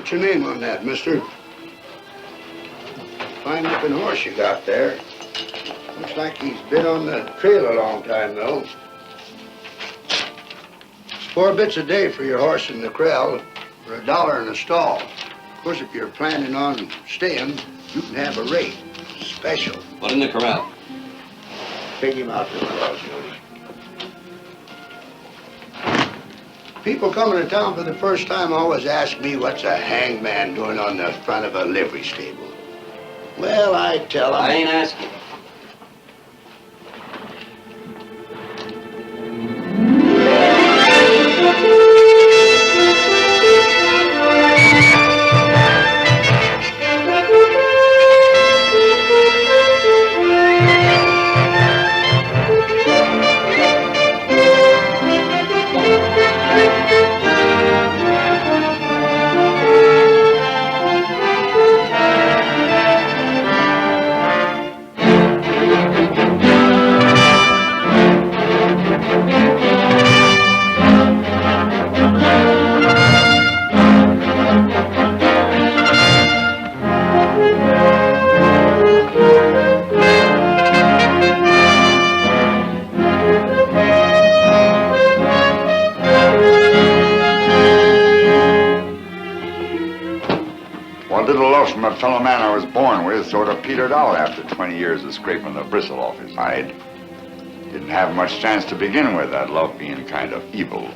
What's your name on that, mister? Fine looking horse you got there. Looks like he's been on the trail a long time, though. It's 4 bits a day for your horse in the corral, for $1 in a stall. Of course, if you're planning on staying, you can have a rate. Special. What in the corral? Take him out to the house, Jody. People coming to town for the first time always ask me what's a hangman doing on the front of a livery stable. Well, I tell them... I ain't asking. From a fellow man I was born with sort of petered out after 20 years of scraping the bristle off his hide. Didn't have much chance to begin with, that love being kind of evil.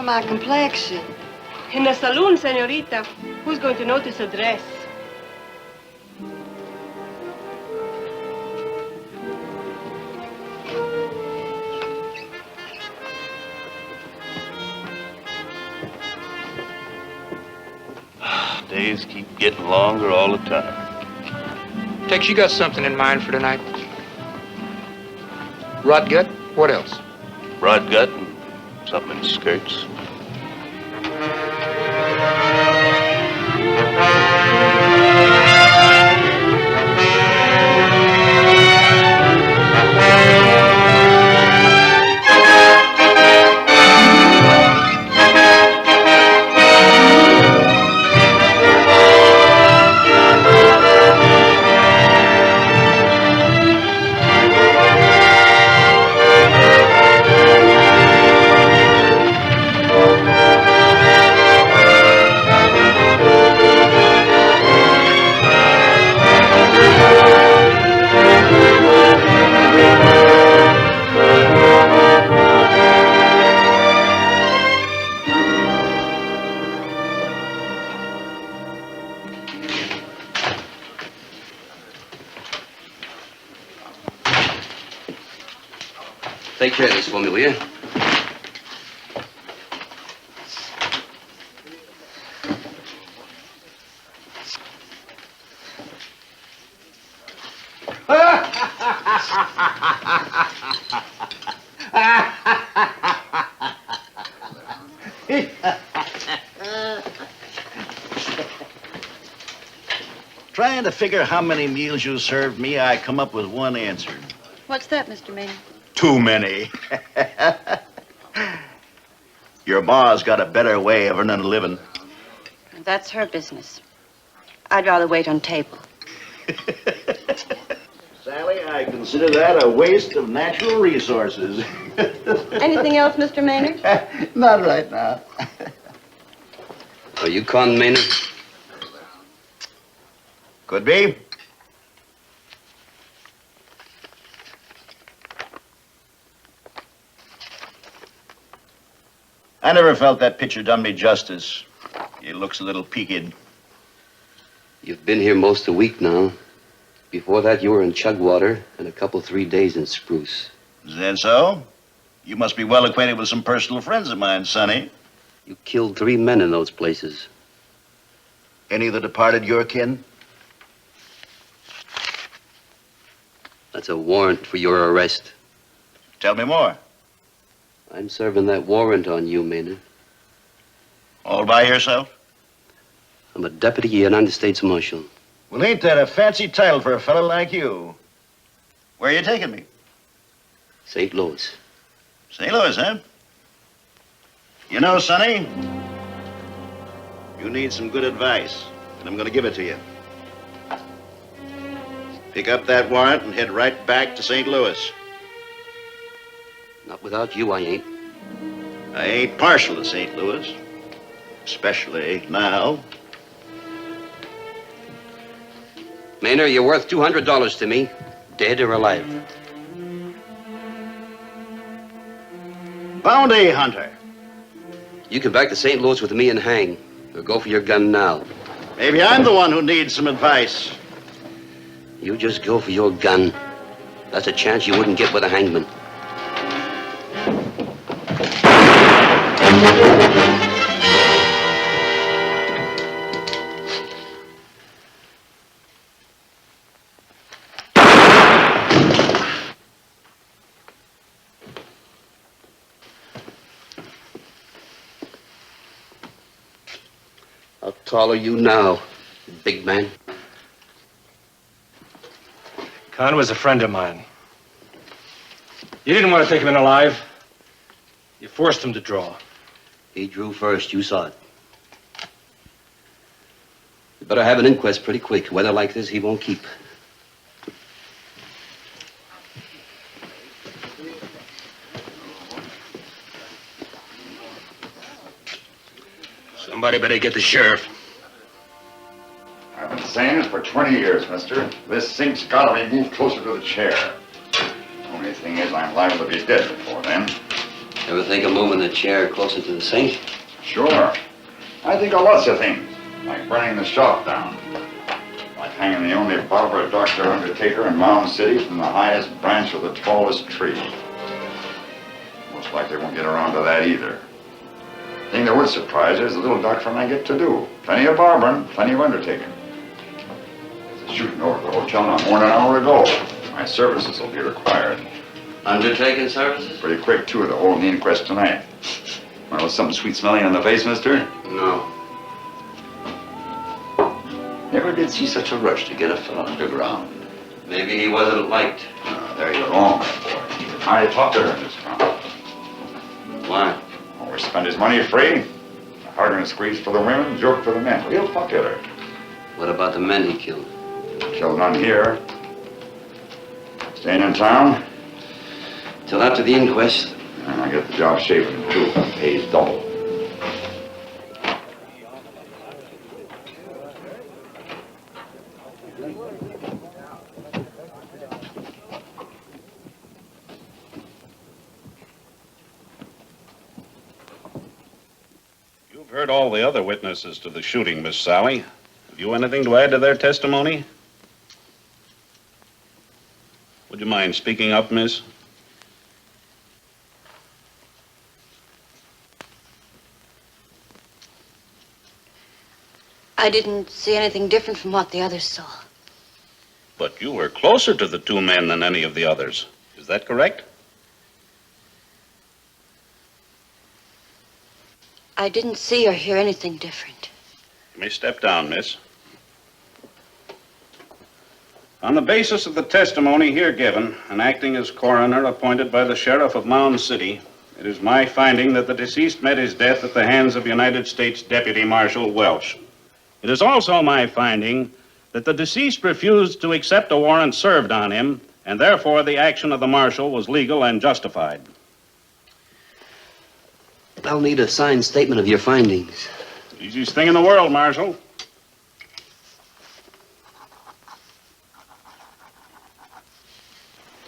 My complexion. In the saloon, senorita. Who's going to notice a dress? Days keep getting longer all the time. Tex, you got something in mind for tonight? Rot gut? What else? Rod gut and something in skirts. Take care of this for me, will you? Trying to figure how many meals you served me, I come up with one answer. What's that, Mr. Maynard? Too many. Your ma's got a better way of earning a living. That's her business. I'd rather wait on table. Sally, I consider that a waste of natural resources. Anything else, Mr. Maynard? Not right now. Are you Con Maynard? Could be. I never felt that picture done me justice. It looks a little peaked. You've been here most of the week now. Before that, you were in Chugwater and a couple 3 days in Spruce. Is that so? You must be well acquainted with some personal friends of mine, Sonny. You killed 3 men in those places. Any of the departed your kin? That's a warrant for your arrest. Tell me more. I'm serving that warrant on you, Maynard. All by yourself? I'm a deputy United States Marshal. Well, ain't that a fancy title for a fellow like you? Where are you taking me? St. Louis. St. Louis, huh? You know, Sonny, you need some good advice, and I'm going to give it to you. Pick up that warrant and head right back to St. Louis. Not without you, I ain't. I ain't partial to St. Louis, especially now. Maynard, you're worth $200 to me, dead or alive. Bounty hunter. You can back to St. Louis with me and hang, or go for your gun now. Maybe I'm the one who needs some advice. You just go for your gun. That's a chance you wouldn't get with a hangman. How tall are you now, big man? Con was a friend of mine. You didn't want to take him in alive. You forced him to draw. He drew first, you saw it. You better have an inquest pretty quick. Weather like this, he won't keep. Somebody better get the sheriff. I've been saying it for 20 years, mister. This sink's got to be moved closer to the chair. Only thing is, I'm liable to be dead before then. Ever think of moving the chair closer to the sink? Sure. I think of lots of things, like burning the shop down. Like hanging the only barber, doctor, undertaker in Mound City from the highest branch of the tallest tree. Most likely won't get around to that either. Thing that would surprise you is the little doctor I get to do. Plenty of barbering, plenty of undertaking. There's a shooting over at the hotel not more than an hour ago. My services will be required. Undertaking services? Pretty quick, too. They're holding the inquest tonight. Well, was something sweet smelling on the face, mister? No. Never did see such a rush to get a fellow underground. Maybe he wasn't liked. There you're wrong, my boy. I talked to her in this town. Why? Always spend his money free. Harder and squeeze for the women, joke for the men. Real popular. What about the men he killed? Killed none here. Staying in town? Till after the inquest. And I get the job shaven, too. Pays double. You've heard all the other witnesses to the shooting, Miss Sally. Have you anything to add to their testimony? Would you mind speaking up, miss? I didn't see anything different from what the others saw. But you were closer to the 2 men than any of the others. Is that correct? I didn't see or hear anything different. You may step down, miss. On the basis of the testimony here given, and acting as coroner appointed by the sheriff of Mound City, it is my finding that the deceased met his death at the hands of United States Deputy Marshal Welsh. It is also my finding that the deceased refused to accept a warrant served on him, and therefore the action of the marshal was legal and justified. I'll need a signed statement of your findings. Easiest thing in the world, Marshal.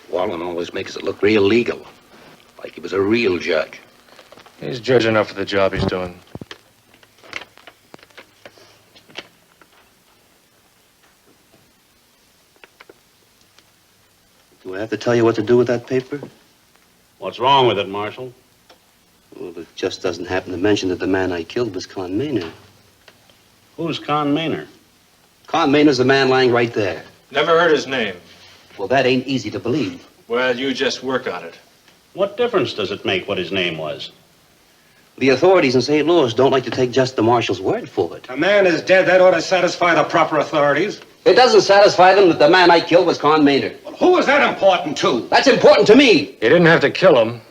Wallen always makes it look real legal, like he was a real judge. He's judge enough for the job he's doing. Do I have to tell you what to do with that paper? What's wrong with it, Marshal? Well, it just doesn't happen to mention that the man I killed was Con Maynard. Who's Con Maynard? Con Maynard's the man lying right there. Never heard his name. Well, that ain't easy to believe. Well, you just work on it. What difference does it make what his name was? The authorities in St. Louis don't like to take just the marshal's word for it. A man is dead. That ought to satisfy the proper authorities. It doesn't satisfy them that the man I killed was Con Maynard. Well, who is that important to? That's important to me. You didn't have to kill him.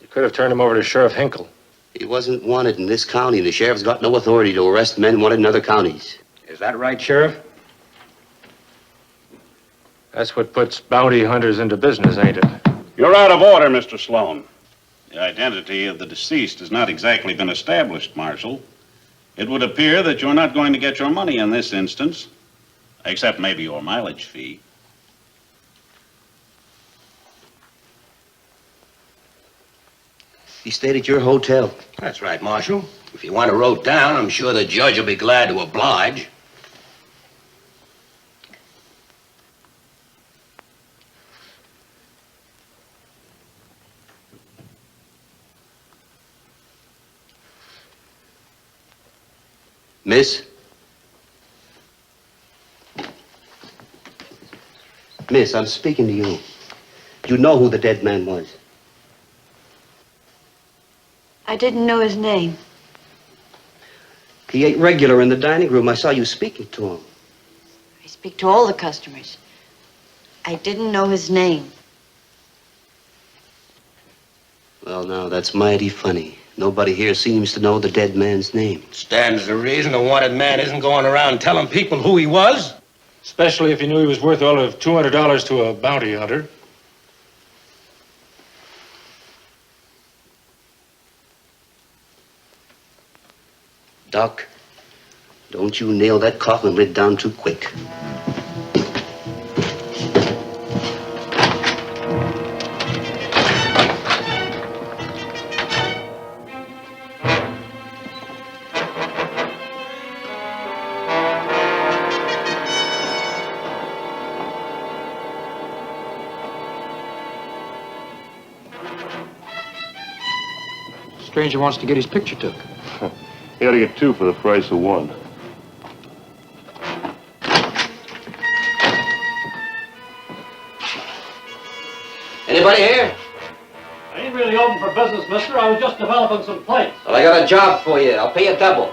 You could have turned him over to Sheriff Hinkle. He wasn't wanted in this county. The sheriff's got no authority to arrest men wanted in other counties. Is that right, Sheriff? That's what puts bounty hunters into business, ain't it? You're out of order, Mr. Sloan. The identity of the deceased has not exactly been established, Marshal. It would appear that you're not going to get your money in this instance, except maybe your mileage fee. He stayed at your hotel. That's right, Marshal. If you want it wrote down, I'm sure the judge will be glad to oblige. Miss? Miss, I'm speaking to you. You know who the dead man was? I didn't know his name. He ate regular in the dining room. I saw you speaking to him. I speak to all the customers. I didn't know his name. Well, now, that's mighty funny. Nobody here seems to know the dead man's name. Stands to reason the wanted man isn't going around telling people who he was. Especially if he knew he was worth all of $200 to a bounty hunter. Doc, don't you nail that coffin lid down too quick. Stranger wants to get his picture took. He ought to get two for the price of one. Anybody here? I ain't really open for business, mister. I was just developing some plates. Well, I got a job for you. I'll pay you double.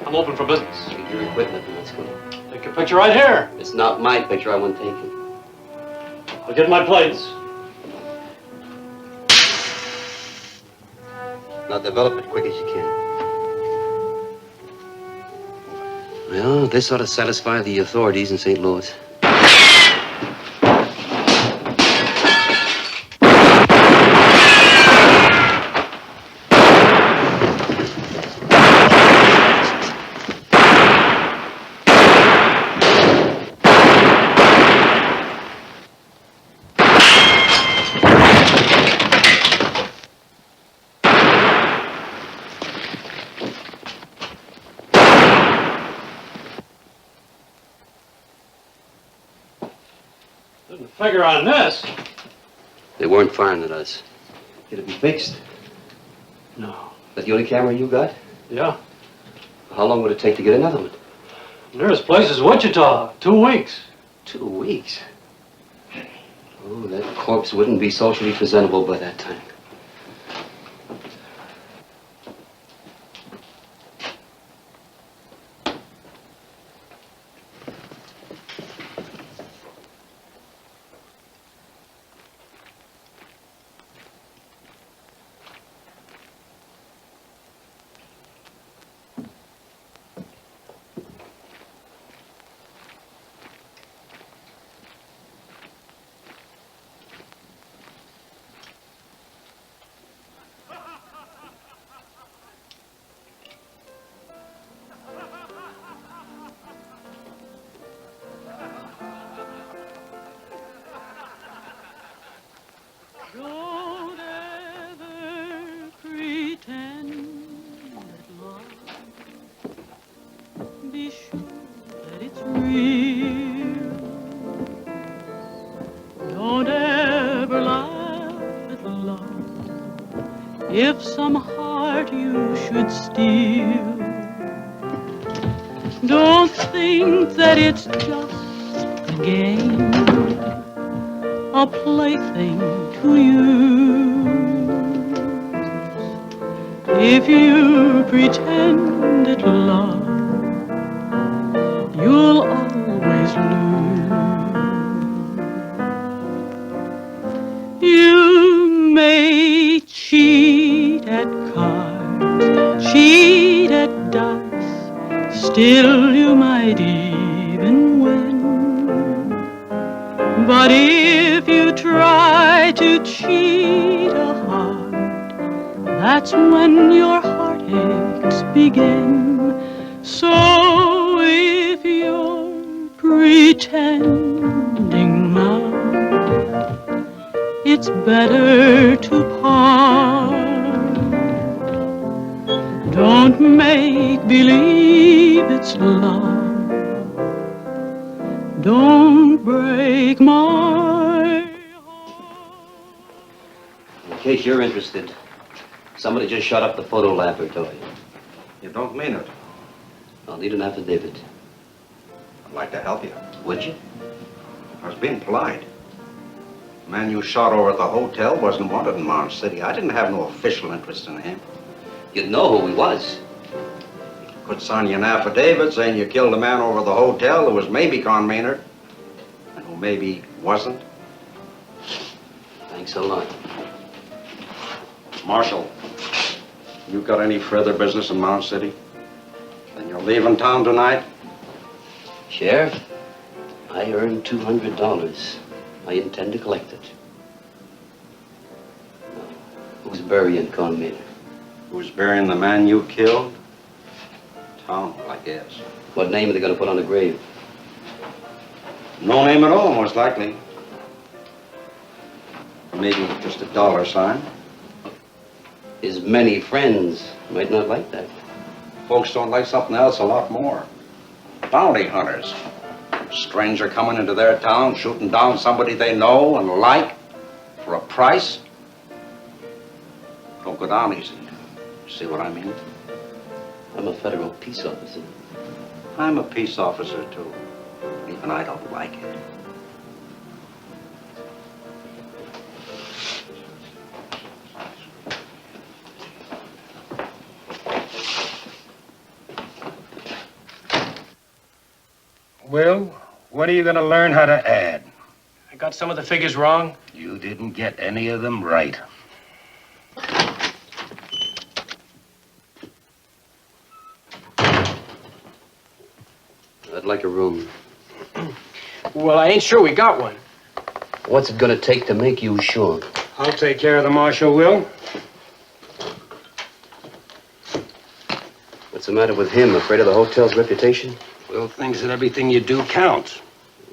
I'm open for business. Take your equipment and let's go. Take your picture right here. It's not my picture. I want taken. I'll get my plates. Now develop it quick as you can. Well, this ought to satisfy the authorities in St. Louis. Didn't figure on this. They weren't firing at us. Can it be fixed? No. That the only camera you got? Yeah. How long would it take to get another one? Nearest place is Wichita. 2 weeks. 2 weeks? Oh, that corpse wouldn't be socially presentable by that time. if some heart you should steal. Don't think that it's just a game, a plaything to use. If you pretend it love, you'll always lose. You may cheat at cards, cheat at dice, still you might even win. But if you try to cheat a heart, that's when your heartaches begin. So if you're pretending now, it's better to part. Don't make believe it's love. Don't break my In case you're interested, somebody just shot up the photo laboratory. You don't mean it. I'll need an affidavit. I'd like to help you. Would you? I was being polite. The man you shot over at the hotel wasn't wanted in Mound City. I didn't have no official interest in him. You'd know who he was. Could sign you an affidavit saying you killed a man over the hotel who was maybe Con Maynard, and who maybe wasn't. Thanks a lot. Marshal, you got any further business in Mound City? Then you're leaving town tonight? Sheriff, I earned $200. I intend to collect it. Who's burying Con Maynard? Who's burying the man you killed? Town, I guess. What name are they going to put on the grave? No name at all, most likely. Maybe just a dollar sign. His many friends might not like that. Folks don't like something else a lot more. Bounty hunters. Stranger coming into their town, shooting down somebody they know and like for a price. Don't go down easy. See what I mean? I'm a federal peace officer. I'm a peace officer, too. Even I don't like it. Will, when are you going to learn how to add? I got some of the figures wrong. You didn't get any of them right. I'd like a room. Well, I ain't sure we got one. What's it gonna take to make you sure? I'll take care of the marshal, Will. What's the matter with him? Afraid of the hotel's reputation? Will thinks that everything you do counts.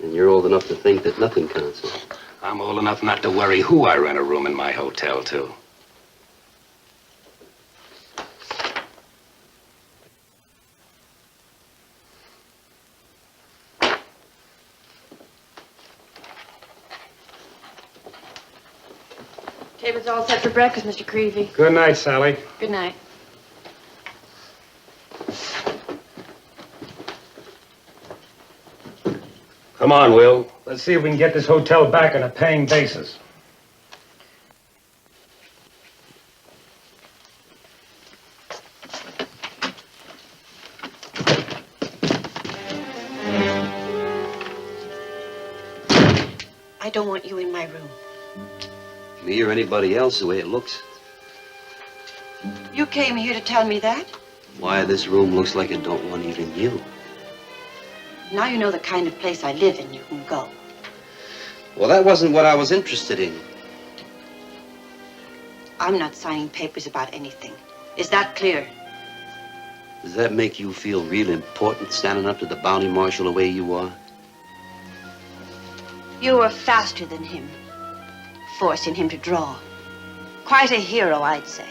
And you're old enough to think that nothing counts. Huh? I'm old enough not to worry who I rent a room in my hotel to. Table's all set for breakfast, Mr. Creevy. Good night, Sally. Good night. Come on, Will. Let's see if we can get this hotel back on a paying basis. I don't want you in my room. Me or anybody else, the way it looks. You came here to tell me that? Why, this room looks like it don't want even you. Now you know the kind of place I live in, you can go. Well, that wasn't what I was interested in. I'm not signing papers about anything. Is that clear? Does that make you feel real important, standing up to the bounty marshal the way you are? You were faster than him, forcing him to draw. Quite a hero, I'd say.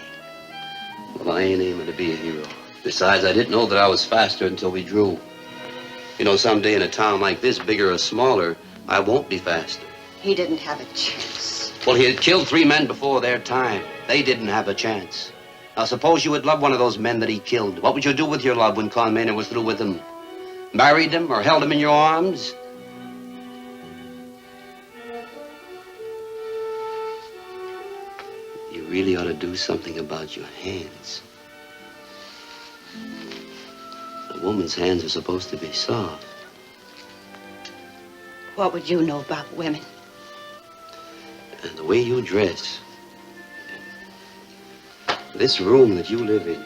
Well, I ain't aiming to be a hero. Besides, I didn't know that I was faster until we drew. You know, someday in a town like this, bigger or smaller, I won't be faster. He didn't have a chance. Well, he had killed 3 men before their time. They didn't have a chance. Now, suppose you had loved one of those men that he killed. What would you do with your love when Con Maynard was through with him? Married him or held him in your arms? You really ought to do something about your hands. A woman's hands are supposed to be soft. What would you know about women? And the way you dress. This room that you live in.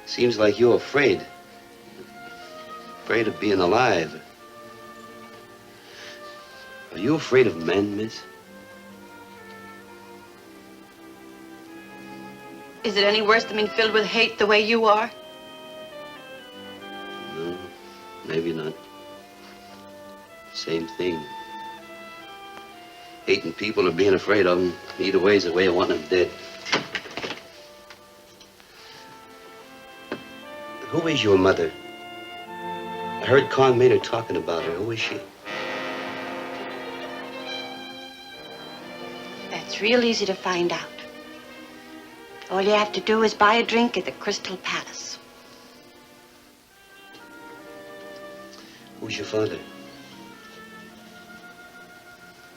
Seems like you're afraid. Afraid of being alive. Are you afraid of men, miss? Is it any worse than being filled with hate the way you are? No, maybe not. Same thing. Hating people or being afraid of them, either way is the way of wanting them dead. Who is your mother? I heard Con Maynard talking about her. Who is she? That's real easy to find out. All you have to do is buy a drink at the Crystal Palace. Who's your father?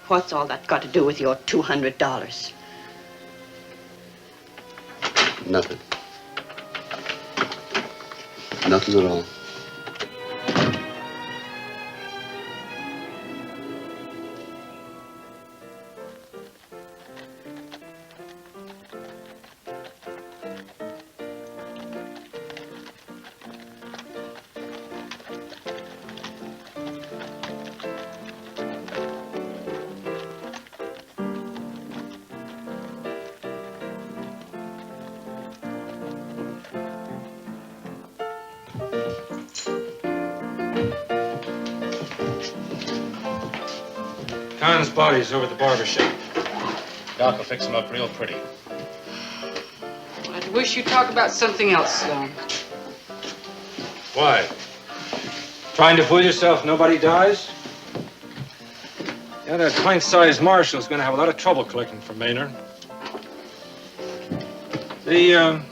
What's all that got to do with your $200? Nothing. Nothing at all. Con's body's over at the barber shop. Doc will fix him up real pretty. I wish you'd talk about something else, Sloan. Why? Trying to fool yourself nobody dies? Yeah, that pint-sized marshal's gonna have a lot of trouble collecting from Maynard. The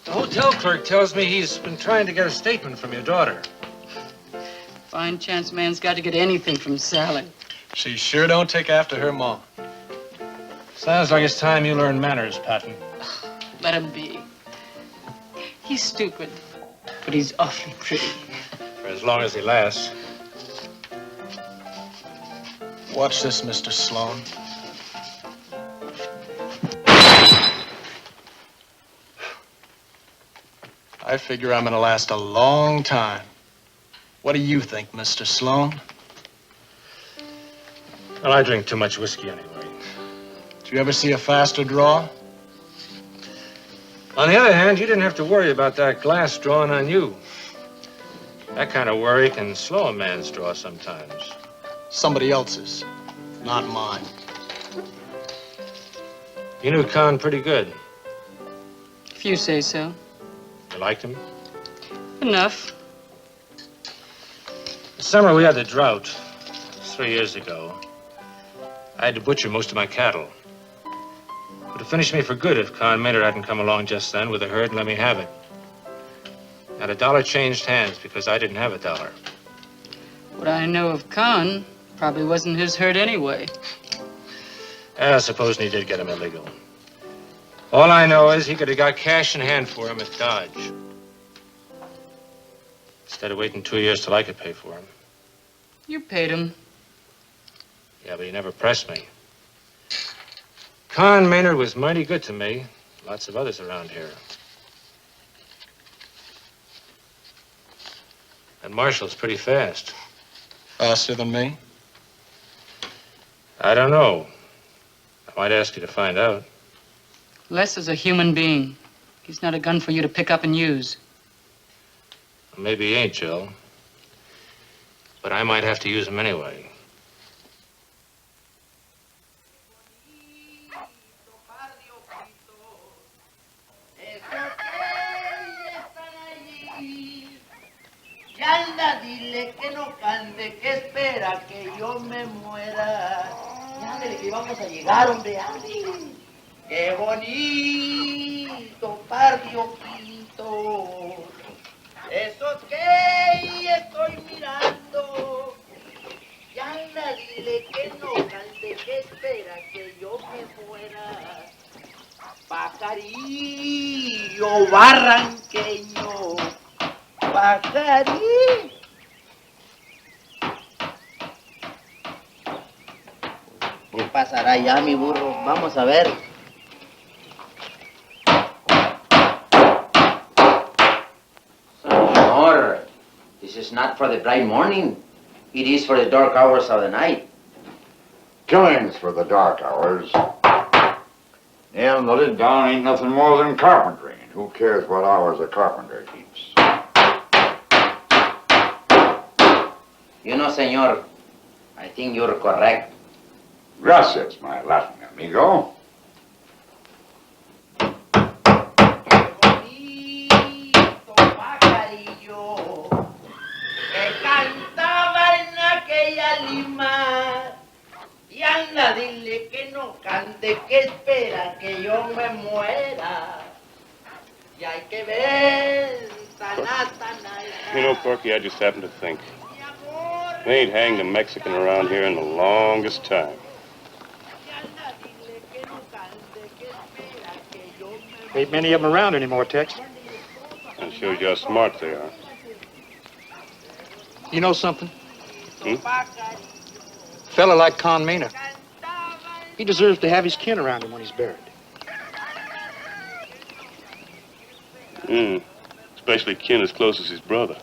hotel clerk tells me he's been trying to get a statement from your daughter. Fine chance man's got to get anything from Sally. She sure don't take after her mom. Sounds like it's time you learn manners, Patton. Let him be. He's stupid, but he's awfully pretty. For as long as he lasts. Watch this, Mr. Sloan. I figure I'm gonna last a long time. What do you think, Mr. Sloan? Well, I drink too much whiskey anyway. Did you ever see a faster draw? On the other hand, you didn't have to worry about that glass drawing on you. That kind of worry can slow a man's draw sometimes. Somebody else's, not mine. You knew Con pretty good. If you say so. You liked him? Enough. The summer we had the drought, 3 years ago, I had to butcher most of my cattle. It would have finished me for good if Con Maynard hadn't come along just then with a herd and let me have it. Not a dollar changed hands because I didn't have a dollar. What I know of Con probably wasn't his herd anyway. Supposing he did get him illegal. All I know is he could have got cash in hand for him at Dodge. Instead of waiting 2 years till I could pay for him. You paid him. Yeah, but he never pressed me. Con Maynard was mighty good to me. Lots of others around here. And Marshall's pretty fast. Faster than me? I don't know. I might ask you to find out. Les is a human being. He's not a gun for you to pick up and use. Well, maybe he ain't, Jill. But I might have to use him anyway. Anda, dile que no cante, que espera que yo me muera. Ándale, que vamos a llegar, hombre. Ándale. ¡Qué bonito barrio Quinto! Esos que estoy mirando. Y anda, dile que no cante, que espera que yo me muera. Pajarillo barranqueño, pajarillo. ¿Qué pasará ya, mi burro? Vamos a ver. Señor, this is not for the bright morning. It is for the dark hours of the night. Killings for the dark hours. Nailing the lid down ain't nothing more than carpentry. And who cares what hours a carpenter keeps? You know, senor, I think you're correct. Gracias, my Latin amigo. Que cantaba en aquella lima. Y anda, dile que no cante, que espera que yo me muera. Y hay que ver, You know, Corky, I just happened to think. They ain't hanged a Mexican around here in the longest time. Ain't many of them around anymore, Tex. That shows you how smart they are. You know something? Fella like Con Maynard, he deserves to have his kin around him when he's buried. Especially kin as close as his brother.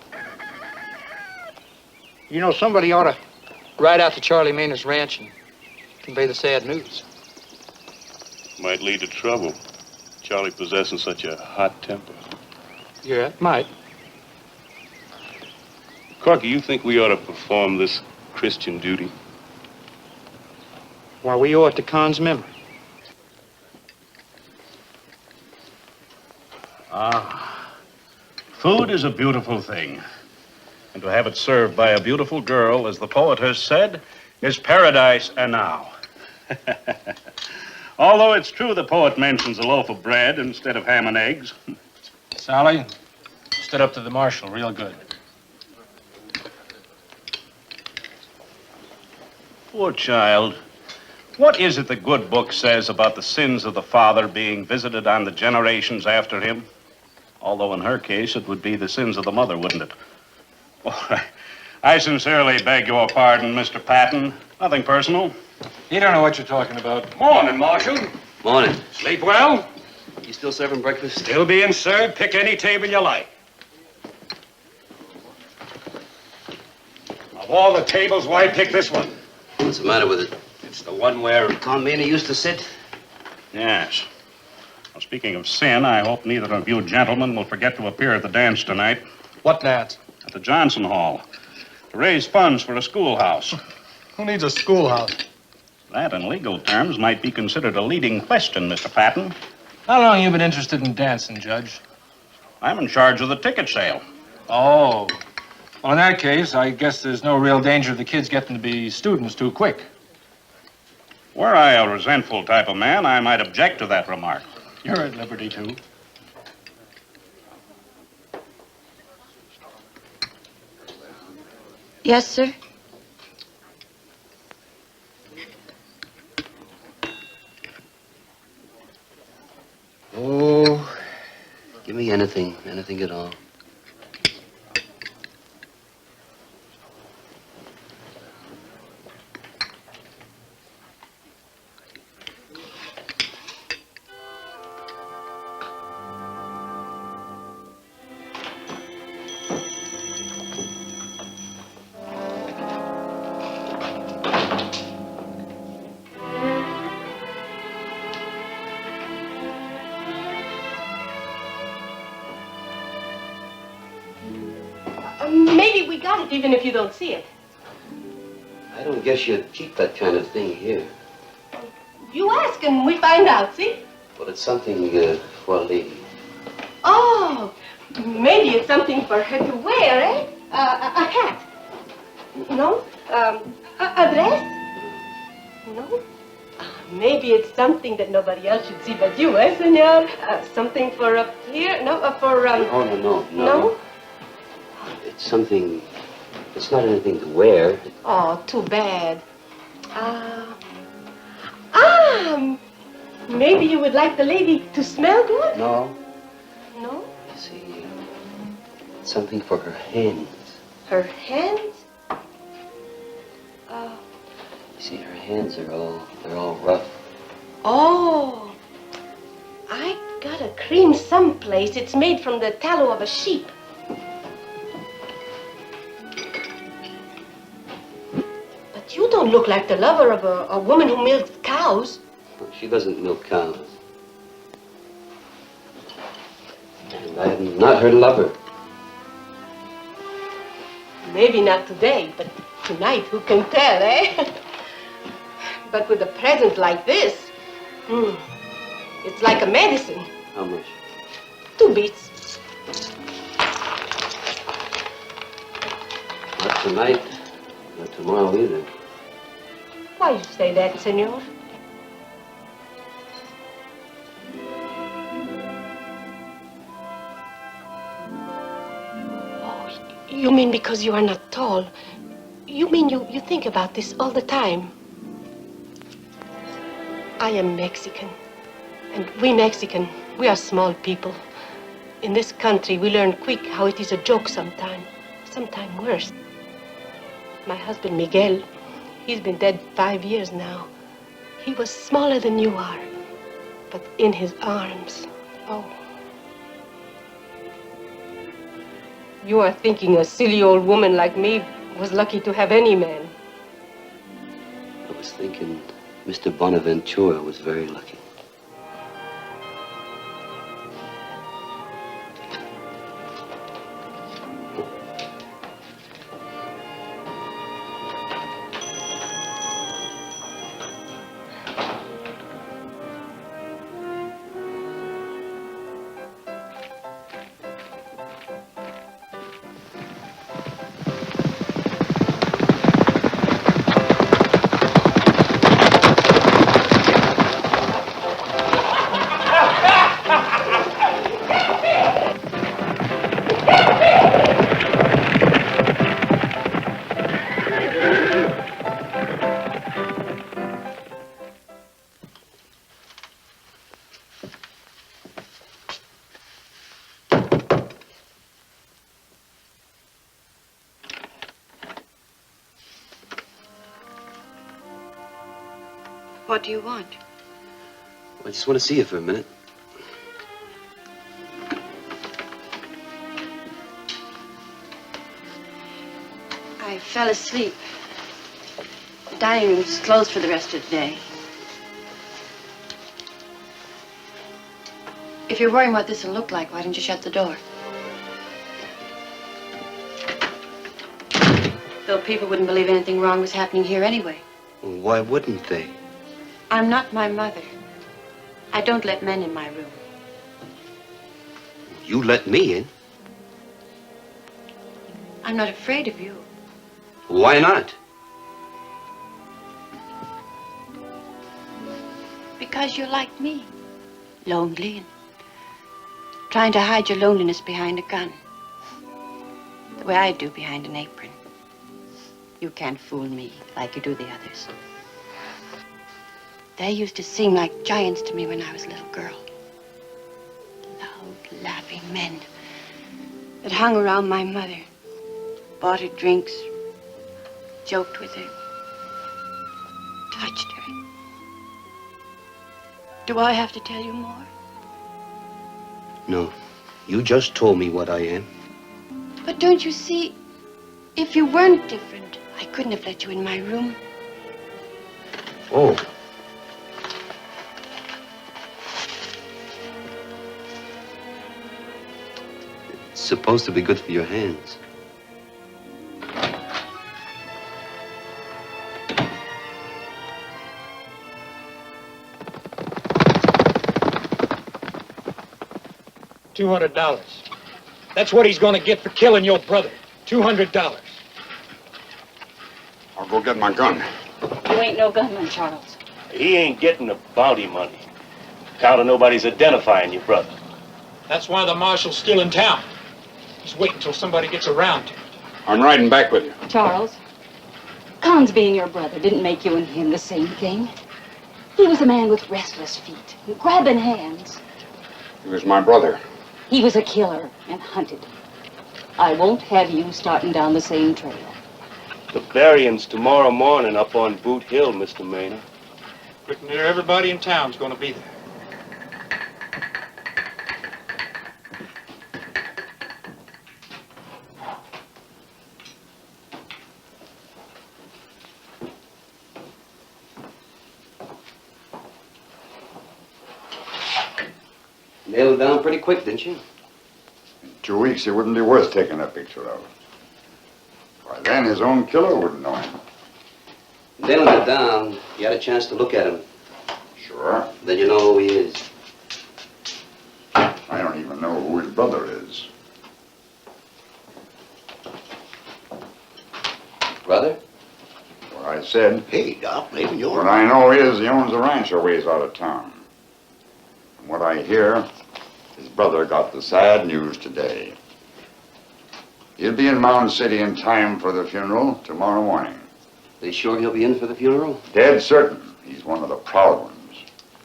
You know, somebody ought to ride out to Charlie Maynard's ranch and convey the sad news. Might lead to trouble. Charlie possessing such a hot temper. Yeah, it might. Corky, you think we ought to perform this Christian duty? Why, we owe it to Con's memory. Food is a beautiful thing. And to have it served by a beautiful girl, as the poet has said, is paradise enow. Although it's true the poet mentions a loaf of bread instead of ham and eggs. Sally, stood up to the marshal real good. Poor child. What is it the good book says about the sins of the father being visited on the generations after him? Although in her case, it would be the sins of the mother, wouldn't it? Oh, I sincerely beg your pardon, Mr. Patton. Nothing personal. You don't know what you're talking about. Morning, Marshal. Morning. Sleep well? You still serving breakfast? Still being served. Pick any table you like. Of all the tables, why pick this one? What's the matter with it? It's the one where... Con Maynard used to sit? Yes. Well, speaking of sin, I hope neither of you gentlemen will forget to appear at the dance tonight. What dance? At the Johnson Hall. To raise funds for a schoolhouse. Who needs a schoolhouse? That, in legal terms, might be considered a leading question, Mr. Patton. How long you been interested in dancing, Judge? I'm in charge of the ticket sale. Oh. Well, in that case, I guess there's no real danger of the kids getting to be students too quick. Were I a resentful type of man, I might object to that remark. You're at liberty to. Yes, sir? Oh, give me anything at all. Maybe we got it, even if you don't see it. I don't guess you'd keep that kind of thing here. You ask and we find out, see? But it's something for a lady. Oh, maybe it's something for her to wear, eh? A hat. No? A dress? No? Maybe it's something that nobody else should see but you, eh, senor? Something for up here? No, for, No. No? It's something... It's not anything to wear. Oh, too bad. Maybe you would like the lady to smell good? No. No? You see, it's something for her hands. Her hands? You see, her hands are all rough. Oh, I got a cream someplace. It's made from the tallow of a sheep. But you don't look like the lover of a woman who milks cows. She doesn't milk cows. And I am not her lover. Maybe not today, but tonight, who can tell, eh? But with a present like this, it's like a medicine. How much? 2 beats. Not tonight, not tomorrow either. Why you say that, senor? Oh, you mean because you are not tall? You mean you think about this all the time? I am Mexican, and we Mexican, we are small people. In this country, we learn quick how it is a joke sometime worse. My husband, Miguel, he's been dead 5 years now. He was smaller than you are, but in his arms, oh. You are thinking a silly old woman like me was lucky to have any man. I was thinking Mr. Bonaventura was very lucky. What do you want? I just want to see you for a minute. I fell asleep. The dining room's closed for the rest of the day. If you're worrying what this will look like, why don't you shut the door? Though people wouldn't believe anything wrong was happening here anyway. Well, why wouldn't they? I'm not my mother. I don't let men in my room. You let me in. I'm not afraid of you. Why not? Because you're like me. Lonely and trying to hide your loneliness behind a gun. The way I do behind an apron. You can't fool me like you do the others. They used to seem like giants to me when I was a little girl. Loud, laughing men that hung around my mother, bought her drinks, joked with her, touched her. Do I have to tell you more? No, you just told me what I am. But don't you see, if you weren't different, I couldn't have let you in my room. Oh. It's supposed to be good for your hands. $200. That's what he's gonna get for killing your brother. $200. I'll go get my gun. You ain't no gunman, Charles. He ain't getting the bounty money. Count on nobody's identifying your brother. That's why the marshal's still in town. He's waiting until somebody gets around to it. I'm riding back with you. Charles, Con's being your brother didn't make you and him the same thing. He was a man with restless feet, and grabbing hands. He was my brother. He was a killer and hunted. I won't have you starting down the same trail. The burying's tomorrow morning up on Boot Hill, Mr. Maynard. Pretty near everybody in town's gonna be there. Nailed it down pretty quick, didn't you? In 2 weeks, it wouldn't be worth taking a picture of. By then, his own killer wouldn't know him. Nailing it down, you had a chance to look at him. Sure. Then you know who he is. I don't even know who his brother is. Brother? What I said. Hey, Doc, maybe you're... What I know is he owns a ranch a ways out of town. From what I hear, his brother got the sad news today. He'll be in Mound City in time for the funeral tomorrow morning. They sure he'll be in for the funeral? Dead certain. He's one of the proud ones.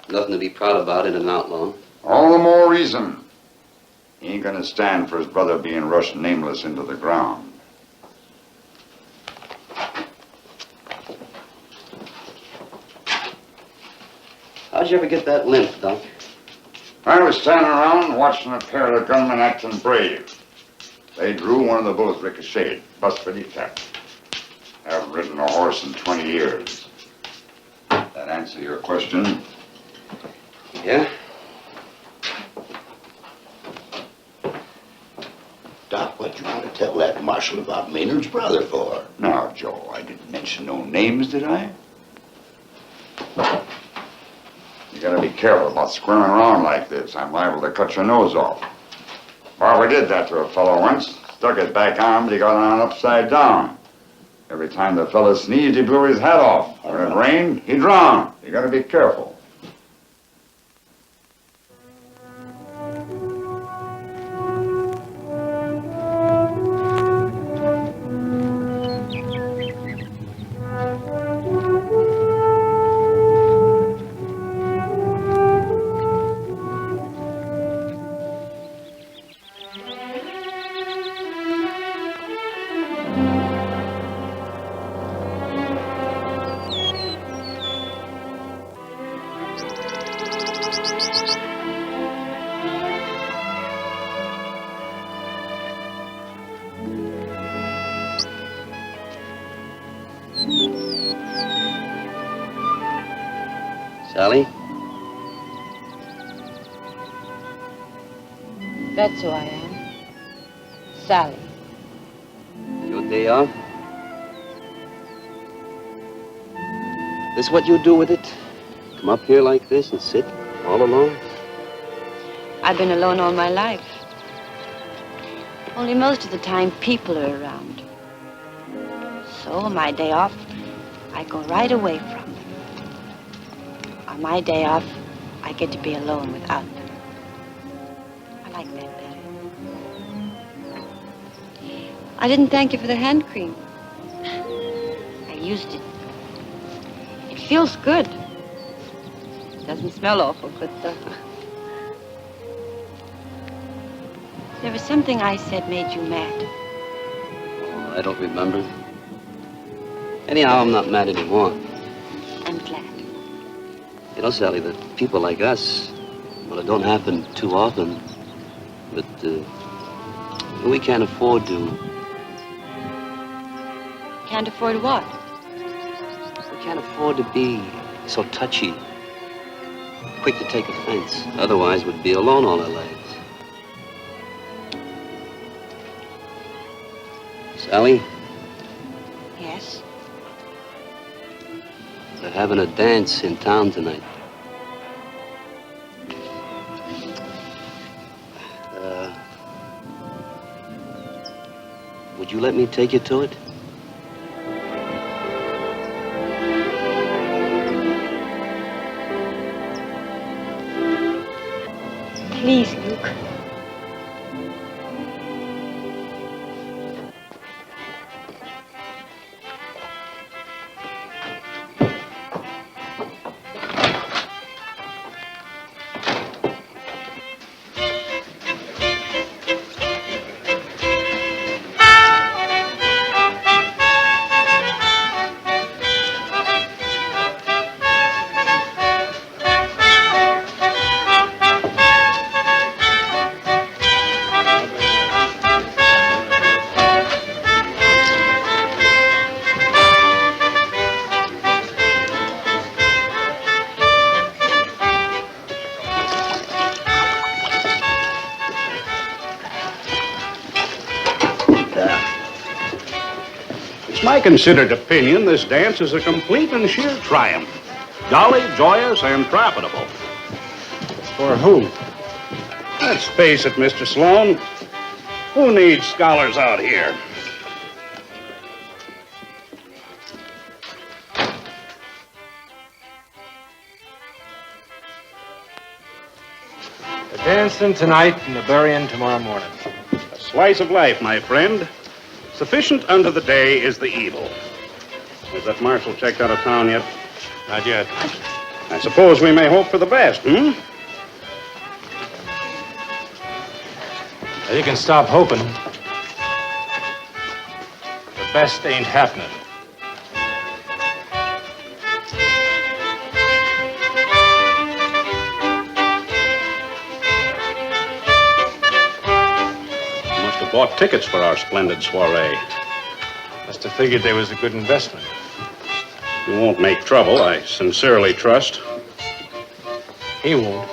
Nothing to be proud about in an outlaw. All the more reason. He ain't gonna stand for his brother being rushed nameless into the ground. How'd you ever get that limp, Doc? I was standing around watching a pair of gunmen acting brave. They drew, one of the bullets ricocheted. Bust for defect. Haven't ridden a horse in 20 years. That answer your question? Yeah? Doc, what you want to tell that marshal about Maynard's brother for? Now, Joe, I didn't mention no names, did I? You gotta be careful about squirming around like this. I'm liable to cut your nose off. Barbara did that to a fellow once. Stuck it back on, but he got on upside down. Every time the fellow sneezed, he blew his hat off. When it rained, he drowned. You gotta be careful. Sally? That's who I am. Sally. Your day off? This what you do with it? Come up here like this and sit all alone? I've been alone all my life. Only most of the time people are around. So on my day off, I go right away from them. On my day off, I get to be alone without them. I like that better. I didn't thank you for the hand cream. I used it. It feels good. Doesn't smell awful good, though. There was something I said made you mad. Oh, I don't remember. Anyhow, I'm not mad anymore. I'm glad. You know, Sally, that people like us, well, it don't happen too often, but we can't afford to. Can't afford what? We can't afford to be so touchy, quick to take offense. Otherwise, we'd be alone all our lives. Sally? Yes? They're having a dance in town tonight. Would you let me take you to it? Please, Luke. It's my considered opinion this dance is a complete and sheer triumph. Jolly, joyous, and profitable. For who? Let's face it, Mr. Sloan. Who needs scholars out here? The dancing tonight and the burying tomorrow morning. A slice of life, my friend. Sufficient unto the day is the evil. Has that marshal checked out of town yet? Not yet. I suppose we may hope for the best, hmm? You can stop hoping. The best ain't happening. Bought tickets for our splendid soiree. Must have figured there was a good investment. You won't make trouble, I sincerely trust. He won't.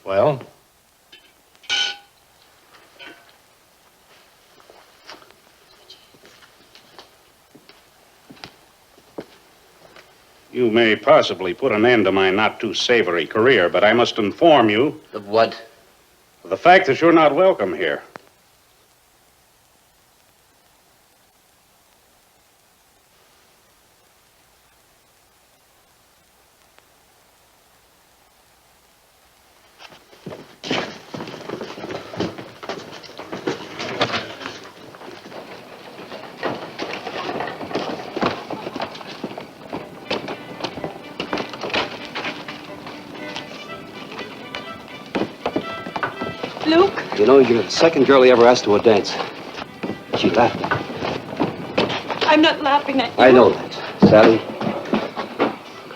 Well? You may possibly put an end to my not too savory career, but I must inform you... Of what? Of the fact that you're not welcome here. Luke? You know, you're the second girl he ever asked to a dance. She laughed. I'm not laughing at you. I know that, Sally.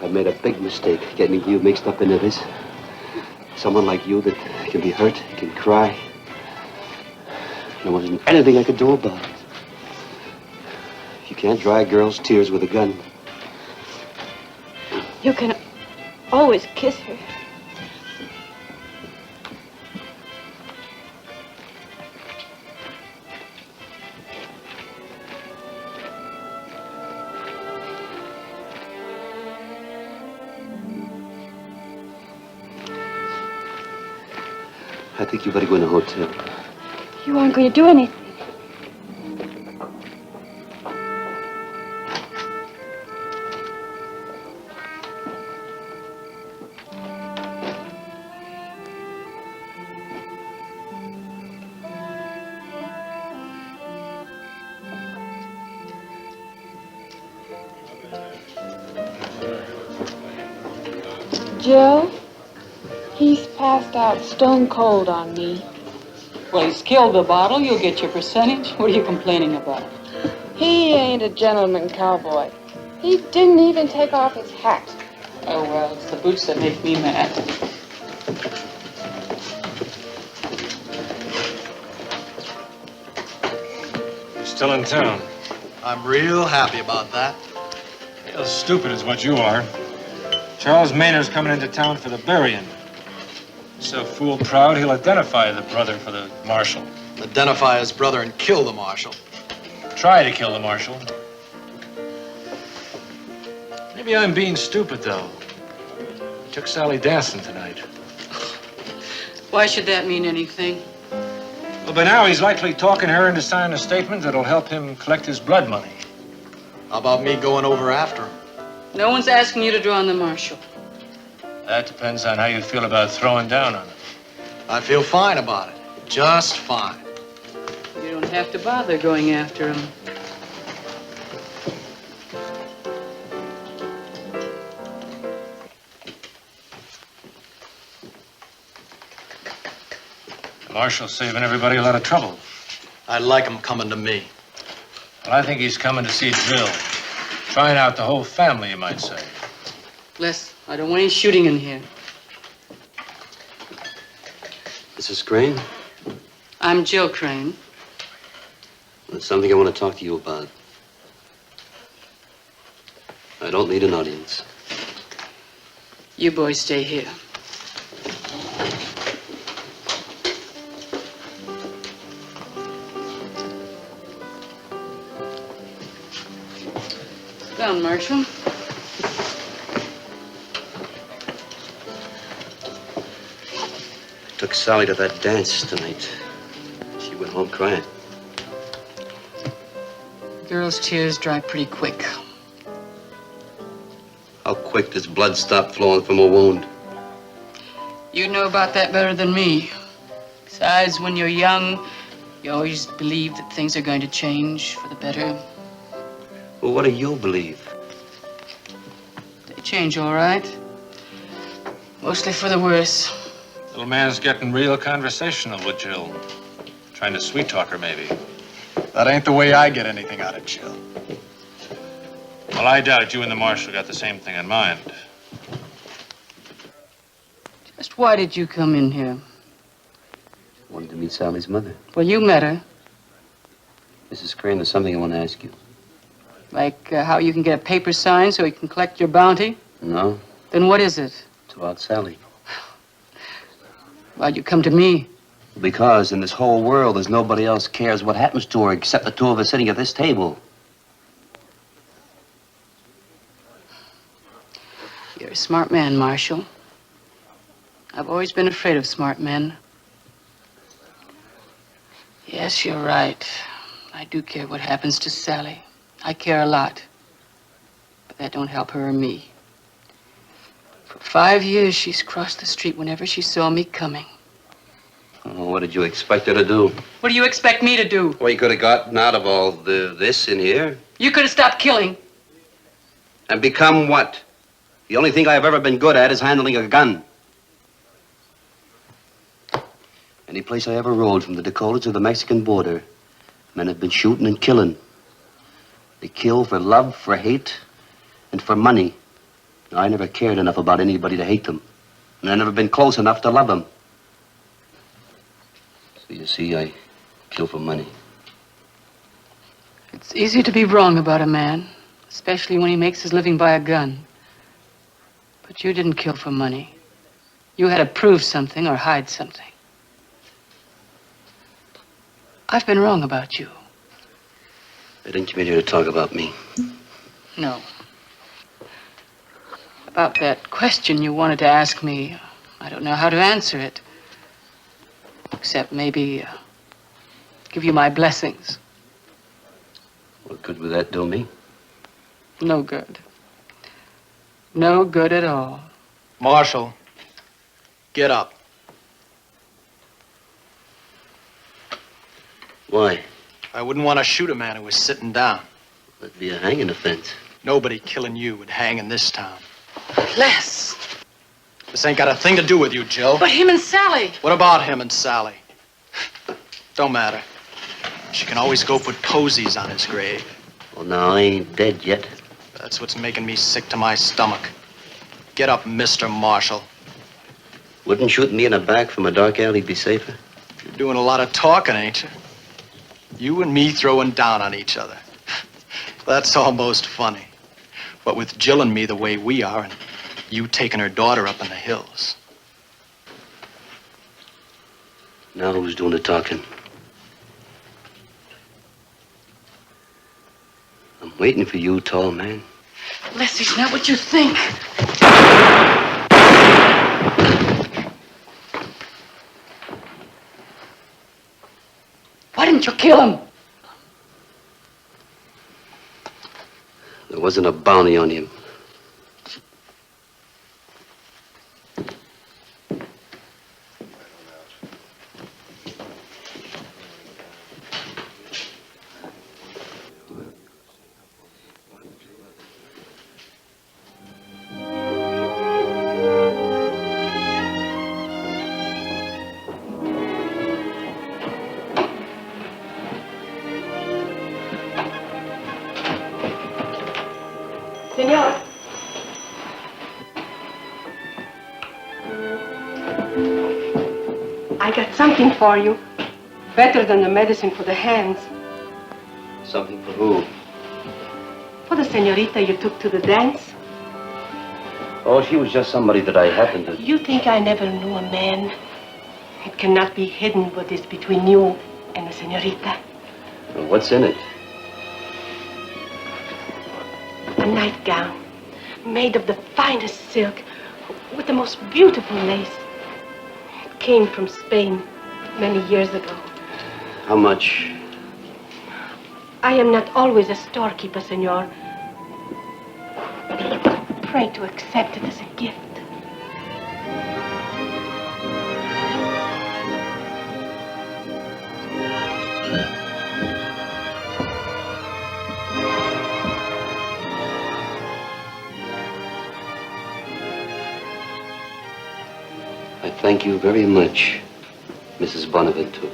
I made a big mistake getting you mixed up into this. Someone like you that can be hurt, can cry. There wasn't anything I could do about it. You can't dry a girl's tears with a gun. You can always kiss her. I think you better go in the hotel. You aren't going to do anything. Joe, he's passed out stone cold on me. Well, he's killed the bottle. You'll get your percentage. What are you complaining about? He ain't a gentleman cowboy. He didn't even take off his hat. Oh, well, it's the boots that make me mad. You're still in town. I'm real happy about that. Real stupid is what you are. Charles Maynard's coming into town for the burying. So fool proud, he'll identify the brother for the marshal. Identify his brother and kill the marshal. Try to kill the marshal. Maybe I'm being stupid, though. Took Sally dancing tonight. Why should that mean anything? Well, by now he's likely talking her into signing a statement that'll help him collect his blood money. How about me going over after him? No one's asking you to draw on the marshal. That depends on how you feel about throwing down on him. I feel fine about it. Just fine. You don't have to bother going after him. The marshal's saving everybody a lot of trouble. I'd like him coming to me. Well, I think he's coming to see Jill. Trying out the whole family, you might say. Les, I don't want any shooting in here. Mrs. Crane, I'm Jill Crane. there's something I want to talk to you about. I don't need an audience. You boys stay here. Sit down, Marshal. Took Sally to that dance tonight. She went home crying. Girls' tears dry pretty quick. How quick does blood stop flowing from a wound? You know about that better than me. Besides, when you're young, you always believe that things are going to change for the better. Well, what do you believe? They change, all right. Mostly for the worse. Little man's getting real conversational with Jill. Trying to sweet-talk her, maybe. That ain't the way I get anything out of Jill. Well, I doubt you and the marshal got the same thing in mind. Just why did you come in here? Wanted to meet Sally's mother. Well, you met her. Mrs. Crane, there's something I want to ask you. Like how you can get a paper signed so you can collect your bounty? No? Then what is it? It's about Sally. Why'd you come to me? Because in this whole world, there's nobody else cares what happens to her except the two of us sitting at this table. You're a smart man, Marshal. I've always been afraid of smart men. Yes, you're right. I do care what happens to Sally. I care a lot. But that don't help her or me. For 5 years, she's crossed the street whenever she saw me coming. Oh, what did you expect her to do? What do you expect me to do? Well, you could have gotten out of all this in here. You could have stopped killing. And become what? The only thing I've ever been good at is handling a gun. Any place I ever rode, from the Dakotas to the Mexican border, men have been shooting and killing. They kill for love, for hate, and for money. I never cared enough about anybody to hate them. And I've never been close enough to love them. So you see, I kill for money. It's easy to be wrong about a man, especially when he makes his living by a gun. But you didn't kill for money. You had to prove something or hide something. I've been wrong about you. I didn't come in here to talk about me. No. About that question you wanted to ask me, I don't know how to answer it. Except maybe give you my blessings. What good would that do me? No good. No good at all. Marshal, get up. Why? I wouldn't want to shoot a man who was sitting down. That'd be a hanging offense. Nobody killing you would hang in this town. Les! This ain't got a thing to do with you, Jill. But him and Sally. What about him and Sally? Don't matter. She can always go put posies on his grave. Well, now, I ain't dead yet. That's what's making me sick to my stomach. Get up, Mr. Marshal. Wouldn't shooting me in the back from a dark alley be safer? You're doing a lot of talking, ain't you? You and me throwing down on each other. That's almost funny. But with Jill and me the way we are, and you taking her daughter up in the hills. Now who's doing the talking? I'm waiting for you, tall man. Leslie's not what you think. Why didn't you kill him? There wasn't a bounty on him. Senor. I got something for you. Better than the medicine for the hands. Something for who? For the senorita you took to the dance. Oh, she was just somebody that I happened to... You think I never knew a man? It cannot be hidden what is between you and the senorita. Well, what's in it? A nightgown made of the finest silk with the most beautiful lace. It came from Spain many years ago. How much? I am not always a storekeeper, senor. Pray to accept it as a gift. I thank you very much, Mrs. Bonaventura.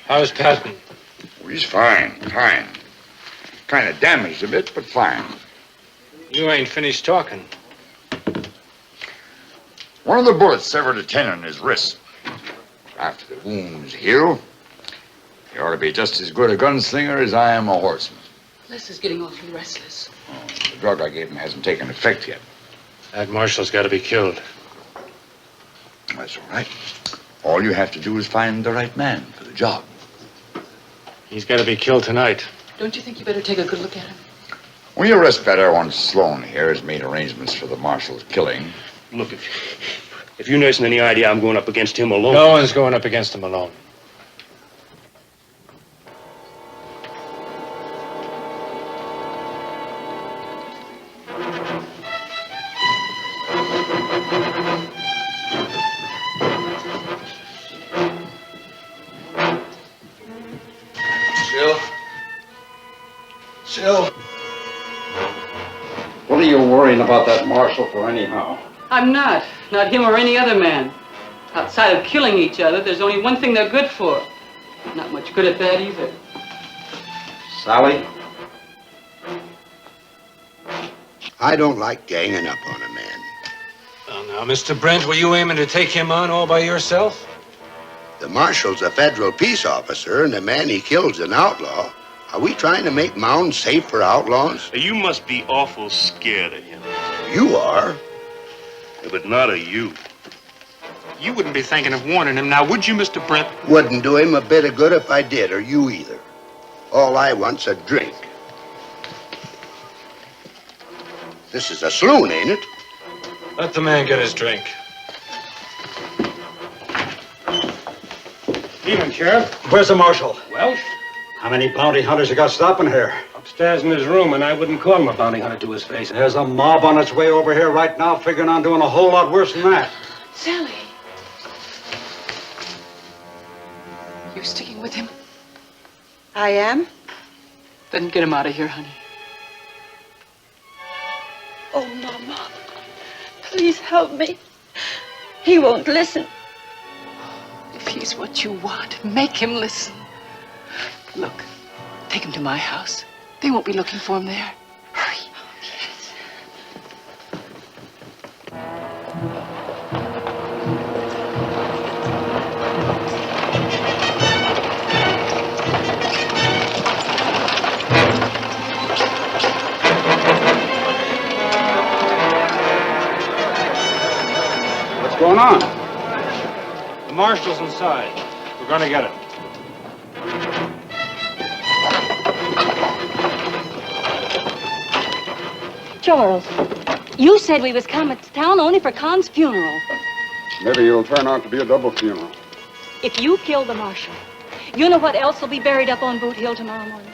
How's Patton? Oh, he's fine, fine. Kind of damaged a bit, but fine. You ain't finished talking. One of the bullets severed a tendon in his wrist. After the wounds heal, he ought to be just as good a gunslinger as I am a horseman. Les is getting awfully restless. Oh, the drug I gave him hasn't taken effect yet. That marshal's got to be killed. That's all right. All you have to do is find the right man for the job. He's got to be killed tonight. Don't you think you better take a good look at him? When you arrest better, once Sloan here has made arrangements for the marshal's killing. Look, if you nursing any idea I'm going up against him alone... No one's going up against him alone. Jill. What are you worrying about that marshal for anyhow? I'm not. Not him or any other man. Outside of killing each other, there's only one thing they're good for. Not much good at that either. Sally? I don't like ganging up on a man. Well, now, Mr. Brent, were you aiming to take him on all by yourself? The marshal's a federal peace officer, and the man he killed's an outlaw. Are we trying to make Mound safe for outlaws? You must be awful scared of him. You are. But not of you. You wouldn't be thinking of warning him now, would you, Mr. Brent? Wouldn't do him a bit of good if I did, or you either. All I want's a drink. This is a saloon, ain't it? Let the man get his drink. Evening, Sheriff. Where's the marshal? Welsh? How many bounty hunters you got stopping here? Upstairs in his room, and I wouldn't call him a bounty hunter to his face. There's a mob on its way over here right now, figuring on doing a whole lot worse than that. Sally. You're sticking I am? Then get him out of here, honey. Oh, Mama. Please help me. He won't listen. If he's what you want, make him listen. Look, take him to my house. They won't be looking for him there. Hurry. What's going on? The marshal's inside. We're gonna get him. Charles, you said we was coming to town only for Con's funeral. Maybe it'll turn out to be a double funeral. If you kill the marshal, you know what else will be buried up on Boot Hill tomorrow morning?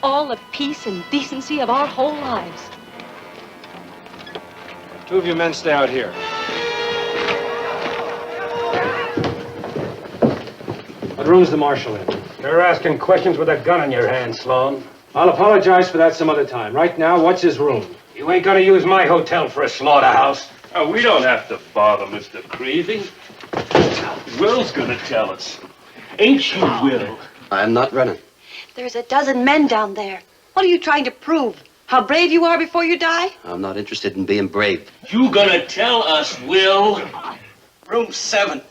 All the peace and decency of our whole lives. Two of you men stay out here. What room's the marshal in? You're asking questions with a gun in your hand, Sloan. I'll apologize for that some other time. Right now, what's his room? You ain't gonna use my hotel for a slaughterhouse. Oh, we don't have to bother Mr. Creevy. Will's gonna tell us. Ain't you, Will? I'm not running. There's a dozen men down there. What are you trying to prove? How brave you are before you die? I'm not interested in being brave. You gonna tell us, Will? Room 7.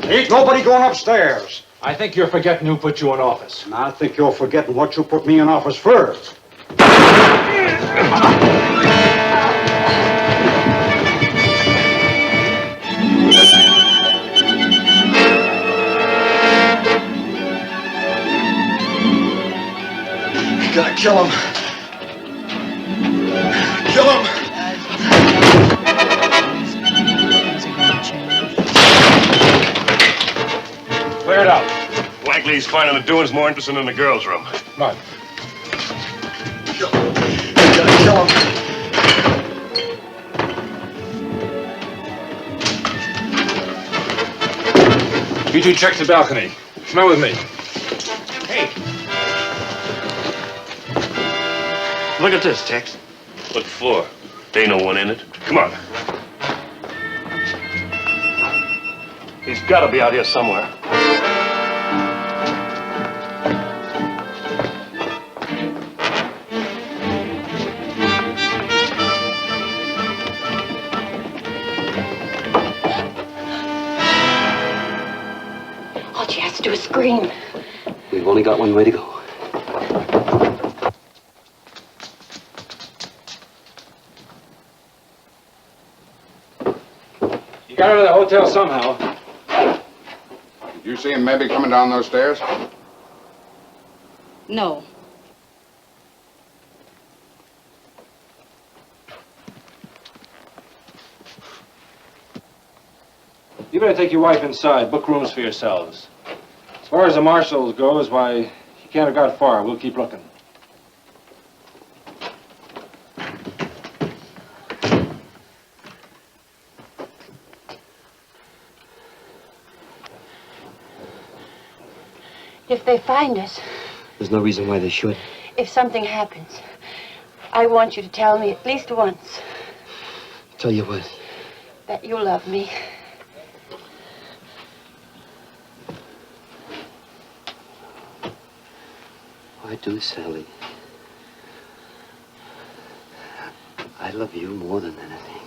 Ain't nobody going upstairs. I think you're forgetting who put you in office. And I think you're forgetting what you put me in office first. You gotta kill him. Kill him! Clear it out. Likely he's finding the doings more interesting in the girls' room. Come on. You gotta kill him. You two check the balcony. Come on with me. Hey. Look at this, Tex. What for? There ain't no one in it. Come on. He's got to be out here somewhere. All she has to do is scream. We've only got one way to go. You got out of the hotel somehow. Did you see him maybe coming down those stairs? No. You better take your wife inside. Book rooms for yourselves. As far as the marshals goes, why, you can't have got far. We'll keep looking. If they find us, There's no reason why they should. if something happens, I want you to tell me at least once Tell you what, that you love me. I do, Sally. I love you more than anything.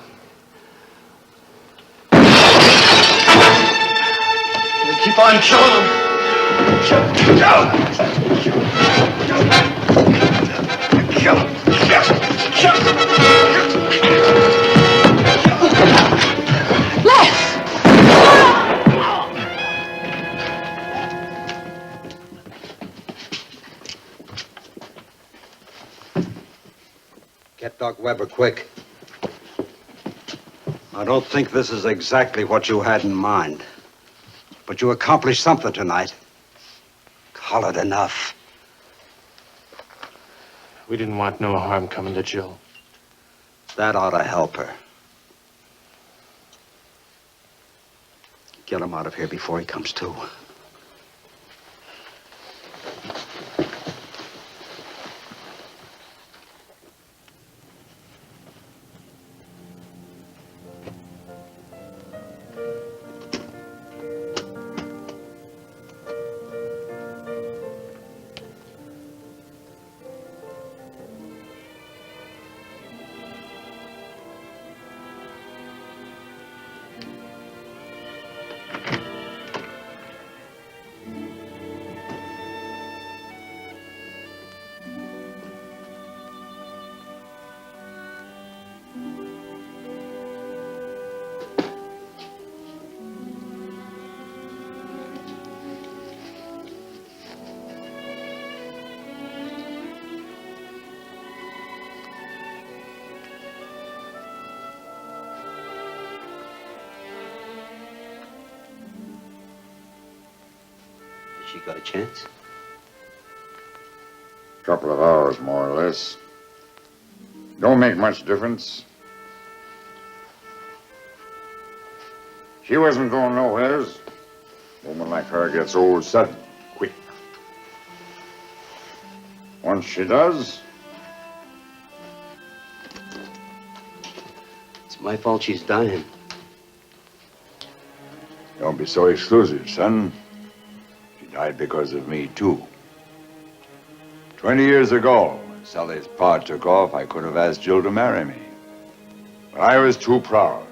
Keep on killing him. Get Doc Weber, quick. I don't think this is exactly what you had in mind. But you accomplished something tonight. Call it enough. We didn't want no harm coming to Jill. That ought to help her. Get him out of here before he comes to. She got a chance? Couple of hours, more or less. Don't make much difference. She wasn't going nowheres. A woman like her gets old sudden, quick. Once she does, It's my fault she's dying. don't be so exclusive, son. She died because of me, too. 20 years ago, when Sally's pa took off, I could have asked Jill to marry me. But I was too proud.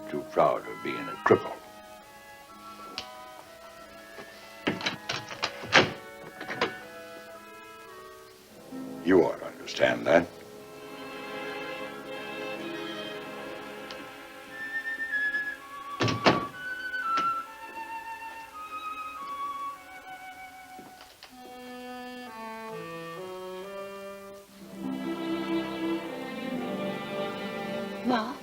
Too proud of being a cripple. You ought to understand that. Ma?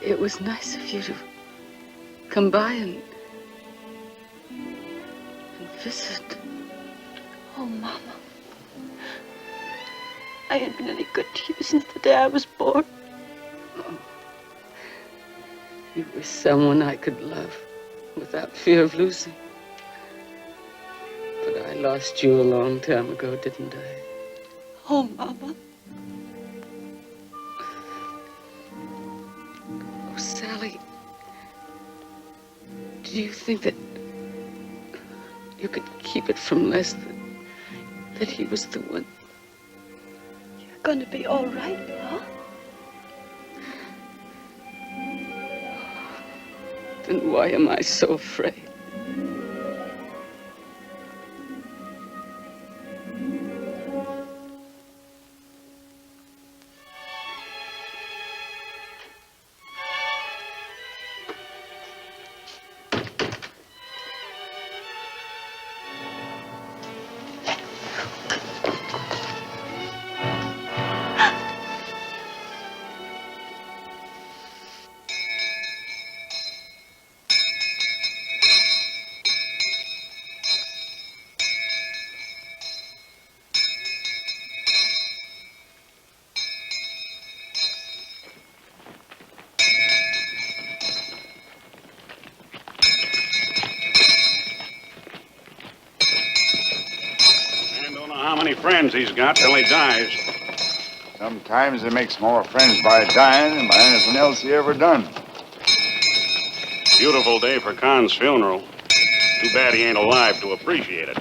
It was nice of you to come by and visit. Oh, Mama. I ain't been any good to you since the day I was born. You were someone I could love without fear of losing. But I lost you a long time ago, didn't I? Oh, Mama. Oh, Sally, do you think that you could keep it from Les that he was the one? You're gonna be all right, Ma. Then why am I so afraid? How many friends he's got till he dies. Sometimes he makes more friends by dying than by anything else he ever done. Beautiful day for Con's funeral. Too bad he ain't alive to appreciate it.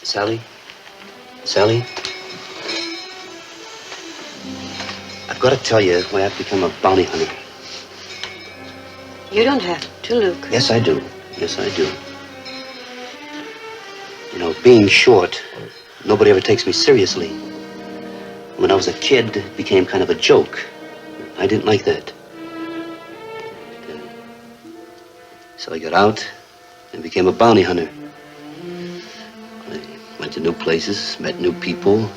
Sally? Sally? I've got to tell you why I've become a bounty hunter. You don't have to, Luke. Yes, I do. Yes, I do. You know, being short, nobody ever takes me seriously. When I was a kid, it became kind of a joke. I didn't like that. So I got out and became a bounty hunter. I went to new places, met new people.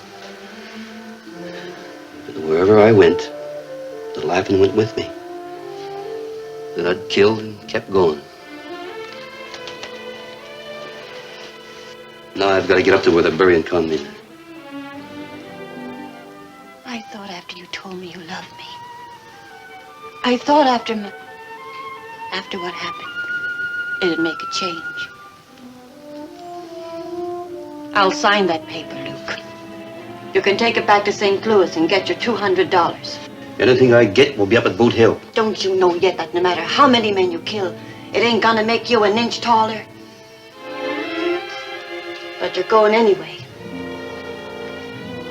And wherever I went, the laughing went with me. Then I'd killed and kept going. Now I've got to get up to where they're burying Conman. I thought after you told me you loved me. I thought after what happened, it'd make a change. I'll sign that paper, Luke. You can take it back to St. Louis and get your $200. Anything I get will be up at Boot Hill. Don't you know yet that no matter how many men you kill, it ain't gonna make you an inch taller? But you're going anyway.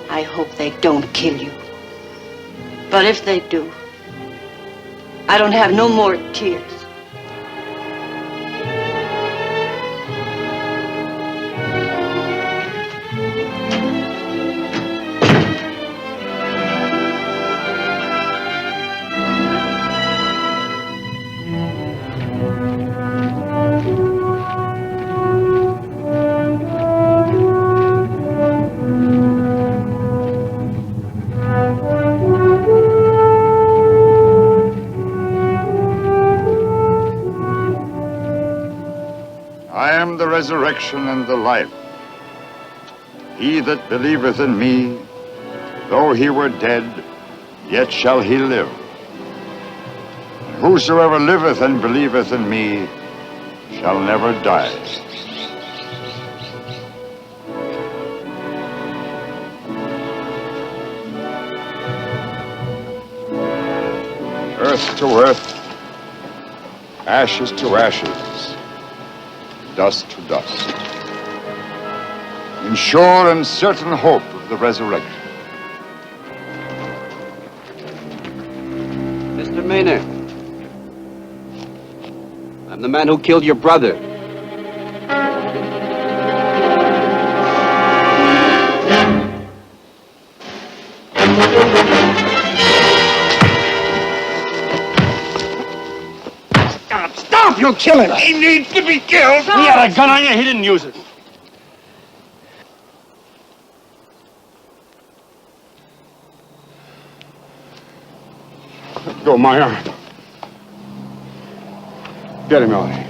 I hope they don't kill you. But if they do, I don't have no more tears. I am the resurrection and the life. He that believeth in me, though he were dead, yet shall he live. And whosoever liveth and believeth in me shall never die. Earth to earth, ashes to ashes, dust to dust, in sure and certain hope of the resurrection. Mr. Maynard, I'm the man who killed your brother. Stop! You'll kill him! He needs to be killed! He had a gun on you, he didn't use it. Let go of my arm. Get him out of here.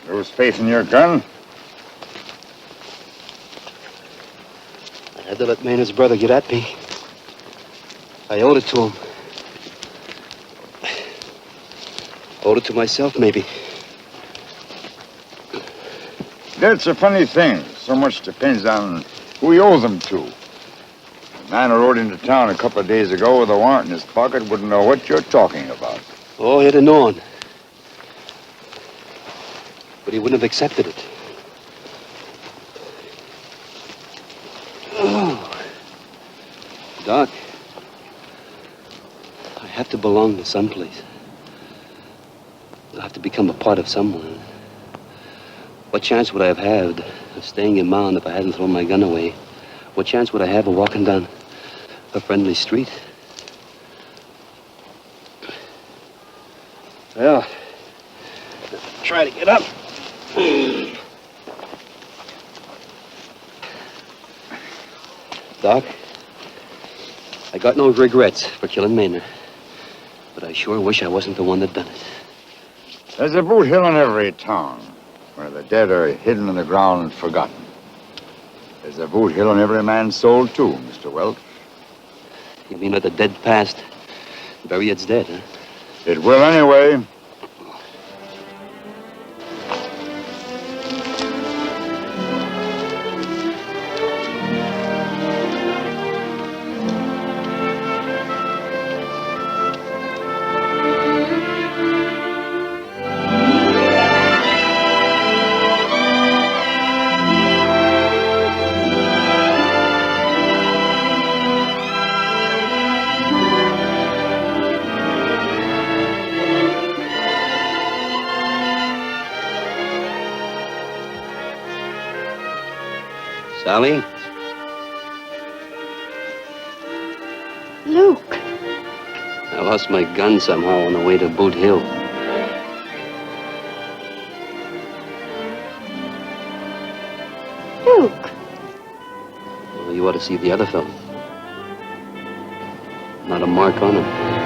Lose faith in your gun? I had to let Maynard's brother get at me. I owed it to him. Owed it to myself, maybe. That's a funny thing. So much depends on who you owe them to. The man who rode into town a couple of days ago with a warrant in his pocket wouldn't know what you're talking about. Oh, he'd have known. But he wouldn't have accepted it. Oh. Doc, I have to belong to someplace. I have to become a part of someone. What chance would I have had of staying in Mound if I hadn't thrown my gun away? What chance would I have of walking down a friendly street? Well, try to get up. Doc, I got no regrets for killing Maynard, but I sure wish I wasn't the one that done it. There's a boot hill in every town where the dead are hidden in the ground and forgotten. There's a boot hill in every man's soul, too, Mr. Welsh. You mean let the dead past bury its dead, huh? It will anyway. Sally? Luke. I lost my gun somehow on the way to Boot Hill. Luke. Well, you ought to see the other fellow. Not a mark on him.